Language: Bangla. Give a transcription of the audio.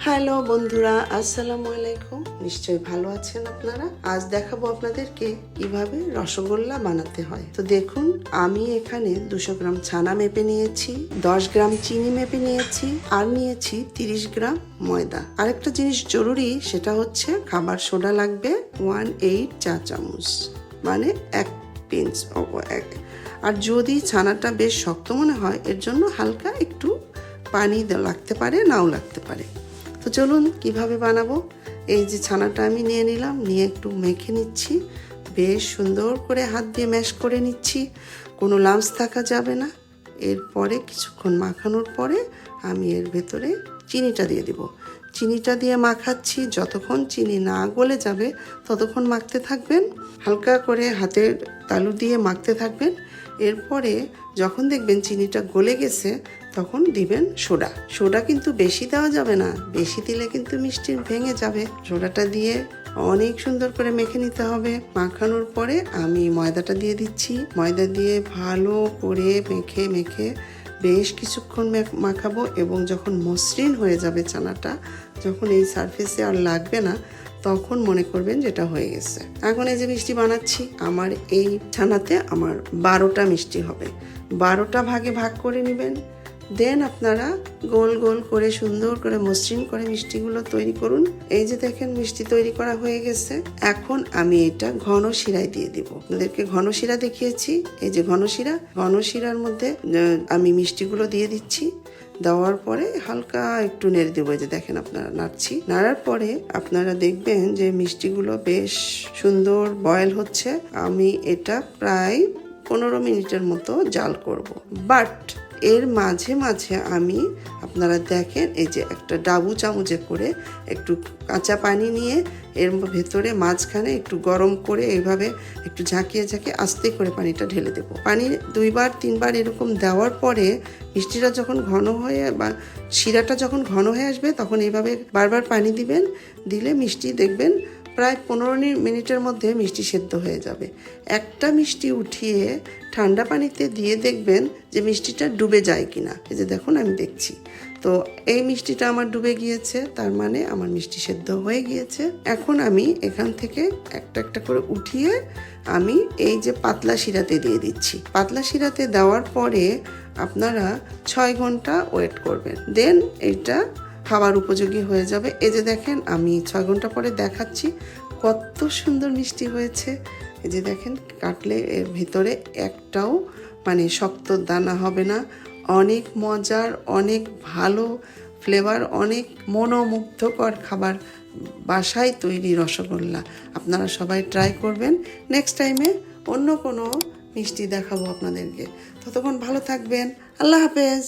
হ্যালো বন্ধুরা, আসসালামু আলাইকুম। নিশ্চয়ই ভালো আছেন আপনারা। আজ দেখাবো আপনাদেরকে কিভাবে রসগোল্লা বানাতে হয়। তো দেখুন, আমি এখানে 200 গ্রাম ছানা মেপে নিয়েছি, 10 গ্রাম চিনি মেপে নিয়েছি, আর নিয়েছি 30 গ্রাম ময়দা। আরেকটা জিনিস জরুরি, সেটা হচ্ছে খাবার সোডা লাগবে 1/8 চা চামচ, মানে 1 পিঞ্চ। আর যদি ছানাটা বেশ শক্ত মনে হয়, এর জন্য হালকা একটু পানি লাগতে পারে, নাও লাগতে পারে। তো চলুন কিভাবে বানাবো। এই যে ছানাটা আমি নিয়ে নিলাম, নিয়ে একটু মেখে নিচ্ছি, বেশ সুন্দর করে হাত দিয়ে ম্যাশ করে নিচ্ছি, কোনো লাম্পস থাকা যাবে না। এরপরে কিছুক্ষণ মাখানোর পরে আমি এর ভেতরে চিনিটা দিয়ে দিব। চিনিটা দিয়ে মাখাচ্ছি, যতক্ষণ চিনি না গলে যাবে ততক্ষণ মাখতে থাকবেন, হালকা করে হাতের তালু দিয়ে মাখতে থাকবেন। এরপরে যখন দেখবেন চিনিটা গলে গেছে তখন দিবেন সোডা। সোডা কিন্তু বেশি দেওয়া যাবে না, বেশি দিলে কিন্তু মিষ্টি ভেঙে যাবে। সোডাটা দিয়ে অনেক সুন্দর করে মেখে নিতে হবে। মাখানোর পরে আমি ময়দাটা দিয়ে দিচ্ছি। ময়দা দিয়ে ভালো করে মেখে বেশ কিছুক্ষণ মাখাবো, এবং যখন মসৃণ হয়ে যাবে ছানাটা, যখন এই সারফেসে আর লাগবে না, তখন মনে করবেন যেটা হয়ে গেছে। এখন এই যে মিষ্টি বানাচ্ছি, আমার এই ছানাতে আমার 12টা মিষ্টি হবে। 12টা ভাগে ভাগ করে নেবেন। দেন আপনারা গোল গোল করে সুন্দর করে মসৃণ করে মিষ্টিগুলো তৈরি করুন। এই যে দেখেন, মিষ্টি তৈরি করা হয়ে গেছে। এখন আমি এটা ঘন শিরায় দিয়ে দিব। আপনাদেরকে ঘন শিরা দেখিয়েছি, এই যে ঘন শিরার মধ্যে আমি মিষ্টিগুলো দিয়ে দিচ্ছি। দেওয়ার পরে হালকা একটু নেড়ে দেবো। যে দেখেন, আপনারা নাড়ছি, নাড়ার পরে আপনারা দেখবেন যে মিষ্টিগুলো বেশ সুন্দর বয়েল হচ্ছে। আমি এটা প্রায় 15 মিনিটের মতো জাল করব। বাট এর মাঝে মাঝে আমি, আপনারা দেখেন, এই যে একটা ডাবু চামচে করে একটু কাঁচা পানি নিয়ে এর ভেতরে মাঝখানে একটু গরম করে এইভাবে একটু ঝাঁকিয়ে আস্তে করে পানিটা ঢেলে দেবো। পানি 2-3 বার এরকম দেওয়ার পরে মিষ্টিটা যখন ঘন হয়ে বা শিরাটা যখন ঘন হয়ে আসবে, তখন এইভাবে বারবার পানি দিবেন। দিলে মিষ্টি দেখবেন প্রায় 15 মিনিটের মধ্যে মিষ্টি সেদ্ধ হয়ে যাবে। একটা মিষ্টি উঠিয়ে ঠান্ডা পানিতে দিয়ে দেখবেন যে মিষ্টিটা ডুবে যায় কিনা। এই যে দেখুন, আমি দেখছি, তো এই মিষ্টিটা আমার ডুবে গিয়েছে, তার মানে আমার মিষ্টি সেদ্ধ হয়ে গিয়েছে। এখন আমি এখান থেকে একটা একটা করে উঠিয়ে আমি এই যে পাতলা শিরাতে দিয়ে দিচ্ছি। পাতলা শিরাতে দেওয়ার পরে আপনারা 6 ঘন্টা ওয়েট করবেন। দেন এইটা খাবার উপযোগী হয়ে যাবে। এই যে দেখেন, আমি 6 ঘন্টা পরে দেখাচ্ছি কত সুন্দর মিষ্টি হয়েছে। এই যে দেখেন, কাটলে এর ভিতরে একটাও মানে শক্ত দানা হবে না। অনেক মজার, অনেক ভালো ফ্লেভার, অনেক মনোমুগ্ধকর খাবার, বাসায় তৈরি রসগোল্লা। আপনারা সবাই ট্রাই করবেন। নেক্সট টাইমে অন্য কোনো মিষ্টি দেখাবো আপনাদেরকে। ততক্ষণ ভালো থাকবেন। আল্লাহ হাফেজ।